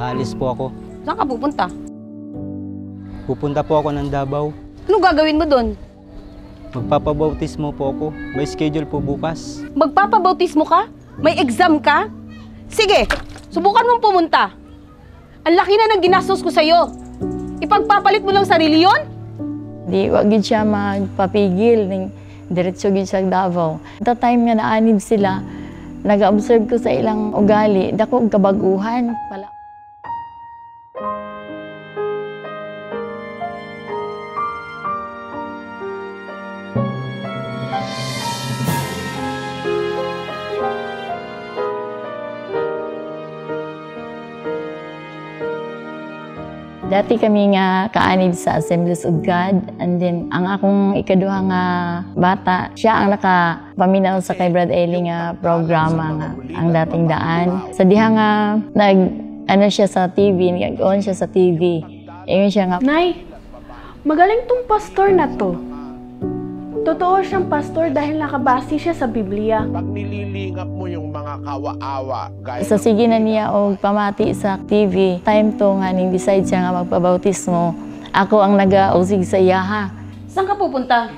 Aalis po ako. Saan ka pupunta? Pupunta po ako ng Davao. Anong gagawin mo doon? Magpapabautismo po ako. May schedule po bukas. Magpapabautismo ka? May exam ka? Sige, subukan mong pumunta. Ang laki na ng ginastos ko sa'yo. Ipagpapalit mo lang sarili yun? Di, wag gid siya magpapigil ning diretso gid sa Davao. At time nga naanib sila, nag-observe ko sa ilang ugali, dako og kabaguhan pala. Dati kami nga kaanib sa Assemblies of God, and then ang akong ikaduha nga bata, siya ang nakapaminaw sa kay Brad Eli nga programa nga ang dating daan. Sa diha nga ano siya sa TV, nag-on siya sa TV. Ayun siya nga, Nay, magaling tong pastor na to. Totoo siyang pastor dahil nakabase siya sa Biblia. Pag nililingap mo yung mga kawa-awa, guys. sa sige na niya og pamati sa TV, time to nga ning decide siya nga magpabautismo. Ako ang nag-ausig sa iya ha. Saan ka pupunta?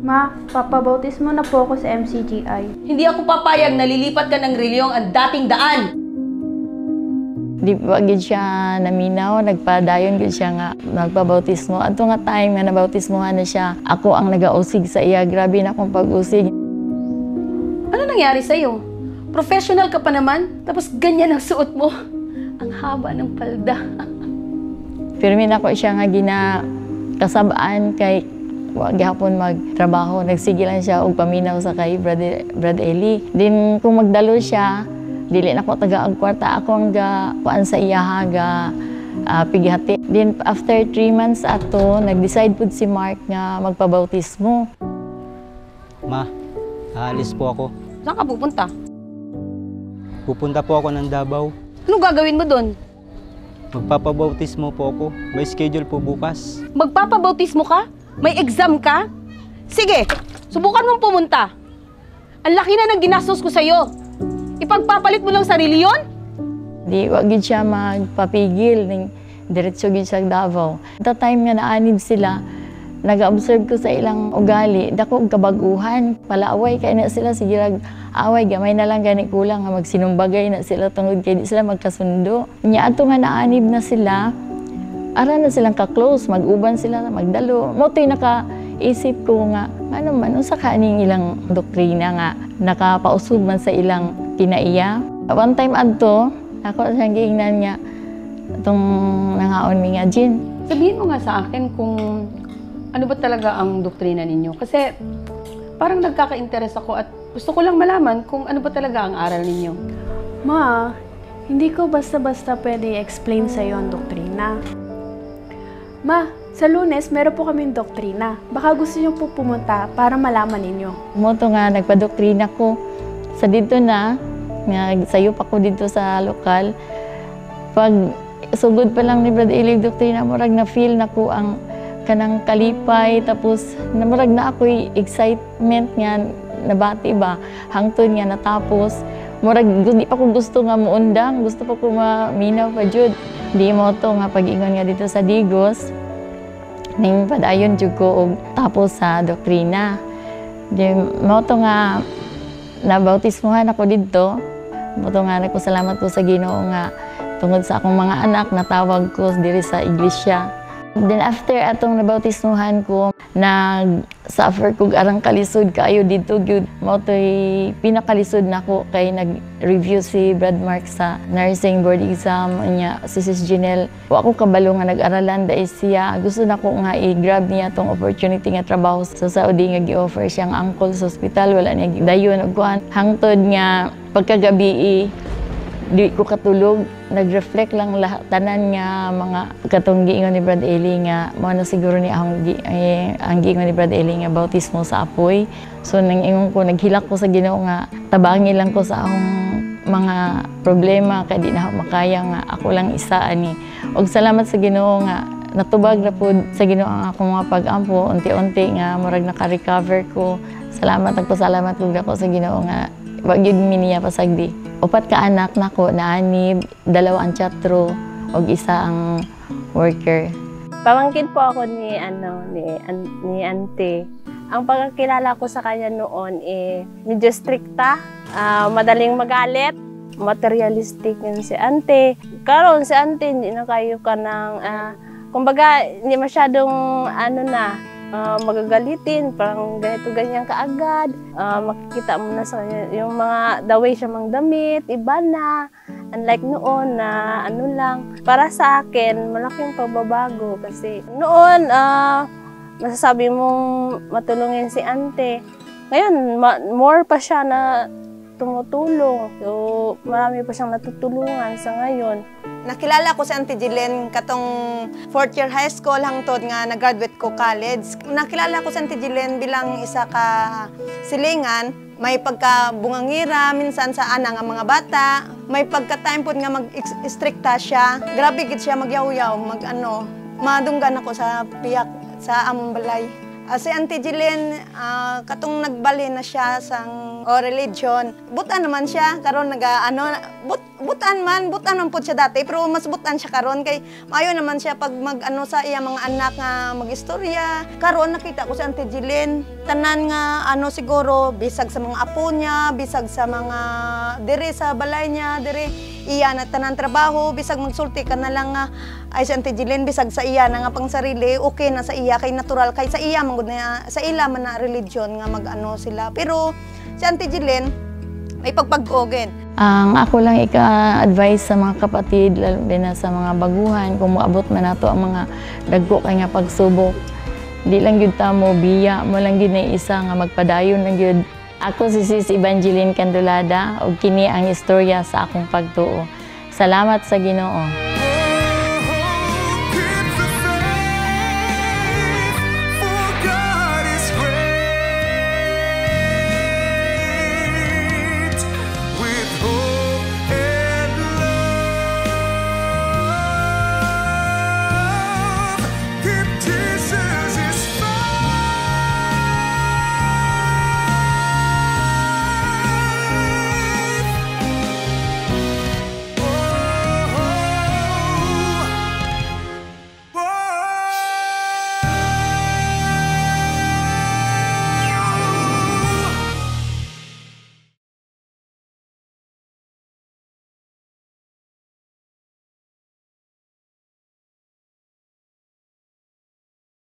Ma, papabautismo na po ako sa MCGI. Hindi ako papayag na lilipat ka ng reliyong ang dating daan. Di pa gid siya naminaw, nagpadayon gid siya nga nagpabautismo. Adto nga time nga nabautismohan na siya, ako ang nag-ausig sa iya. Grabe na akong pag-usig. Ano nangyari sa'yo? Professional ka pa naman, tapos ganyan ang suot mo. Ang haba ng palda. Pirmi na ko siya nga ginakasabaan kay wa gihapon magtrabaho. Nagsige lang siya og paminaw sa kay Brad Eli. Din kung magdalo siya, dili na ko taga ang kwarta, ako ang kuan sa iya ga pigihati. Then after 3 months ato, nag-decide pud si Mark nga magpabautismo. Ma, aalis po ako. Saan ka pupunta? Pupunta po ako ng Davao. Anong gagawin mo doon? Magpapabautismo po ako. May schedule po bukas. Magpapabautismo ka? May exam ka? Sige, subukan mong pumunta. Ang laki na ng ginastos ko sa'yo. Ipagpapalit mo lang sarili yun? Di, wag gid siya magpapigil ning diretso gid sa Davao. At time nga naanib sila, nag-observe ko sa ilang ugali, dako og kabaguhan, palaaway kay na sila sige away gamay na lang gani kulang nga magsinumbagay na sila tungod kay di sila magkasundo. Nya ato nga naanib na sila, ara na silang ka-close, mag-uban sila, magdalo. Mo to'y nakaisip ko nga, ano man, unsa kaning ilang doktrina nga nakapausog man sa ilang kinaiya. One time adto, ako siyang giingnan niya itong nangaon mi nga Jin. Sabihin mo nga sa akin kung ano ba talaga ang doktrina ninyo. Kasi parang nagkaka-interest ako at gusto ko lang malaman kung ano ba talaga ang aral ninyo. Ma, hindi ko basta-basta pwede i-explain sa'yo ang doktrina. Ma, sa Lunes, meron po kaming doktrina. Baka gusto niyo po pumunta para malaman ninyo. Moto nga, nagpadoktrina ko sa dito na, sayo pa ko dito sa lokal. Pag sugod pa lang ni Brad Eli doktrina, murag na feel na ko ang kanang kalipay, tapos murag na ako'y excitement nga, nabati ba, hangtod nga natapos. Murag, di pa ko gusto nga muundang, gusto pa ko maminaw pa jud. Di mo to nga pag-ingon nga dito sa Digos, ning padayon jud ko og tapos sa doktrina. Di mo to nga nabautismohan ako dito. Mo to nga nagpasalamat ko sa Ginoo nga tungod sa akong mga anak natawag ko diri sa iglesia. Then after atong nabautismohan ko, nag-suffer ko arang kalisod kaayo dito gyud. Mo to'y pinakalisod nako kay nag-review si Brad Mark sa nursing board exam niya, si Sis Janelle. Wa ko kabalo nga nag-aralan dai siya. Gusto nako nga i-grab niya tong opportunity nga trabaho sa Saudi nga gi-offer siyang uncle sa hospital, wala niya dayon og kuan. Hangtod nga pagkagabi di ko katulog, nag-reflect lang lahat tanan nga mga katong giingon ni Brad Eli nga mao na siguro ni ang giingon ni Brad Eli nga bautismo sa apoy. So nangingon ko, naghilak ko sa Ginoo nga tabangin lang ko sa akong mga problema kay di na ako makaya nga ako lang isa ani. Og salamat sa Ginoo nga natubag na pud sa Ginoo ang akong mga pag-ampo, unti-unti nga murag naka-recover ko. Salamat, nagpasalamat ko sa Ginoo nga wag yun miniya pasagdi. Upat ka anak nako na anib, 2 ang chatro og isa ang worker. Pamangkin po ako ni Ante. Ang pagkakilala ko sa kanya noon medyo strikta, madaling magalit, materialistic yun si Ante. Karon si Ante hindi na kayo ka ng kumbaga hindi masyadong magagalitin, parang ganito ganyan kaagad. Makikita mo na sa kanya yung mga the way siya mangdamit, iba na. Unlike noon na lang. Para sa akin, malaking pagbabago kasi noon masasabi mong matulungin si Ante. Ngayon, more pa siya na tumutulong. So, marami pa siyang natutulungan sa ngayon. Nakilala ko si Auntie Jillian katong 4th year high school hangtod nga nag-graduate ko college. Nakilala ko si Auntie Jillian bilang isa ka silingan. May pagkabungangira minsan sa ana nga mga bata. May pagka-time po nga mag-stricta siya. Grabe gid siya magyaw-yaw, madunggan ako sa piyak sa among balay. Si Auntie Jillian, katong nagbali na siya sa religion. Butan naman siya, karon butan man po siya dati, pero mas butan siya karon kay maayo naman siya pag sa iya mga anak nga magistorya. Karon nakita ko si Auntie Jillian, tanan nga siguro bisag sa mga apo niya, bisag sa mga diri sa balay niya, diri iya na tanan trabaho, bisag magsulti ka na lang nga ay si Auntie Jillian bisag sa iya na nga pang sarili, okay na sa iya kay natural kay sa iya man na sa ila man na religion nga sila. Pero si Auntie Jillian may pagpag-ogen. Ang ako lang ika-advise sa mga kapatid, lalo na sa mga baguhan, kung moabot man nato ang mga dagko kay nga pagsubok. Di lang gyud ta mo biya, mo lang gyud na isa nga magpadayon lang gyud. Ako si Sis Evangeline Candolada ug kini ang istorya sa akong pagtuo. Salamat sa Ginoo.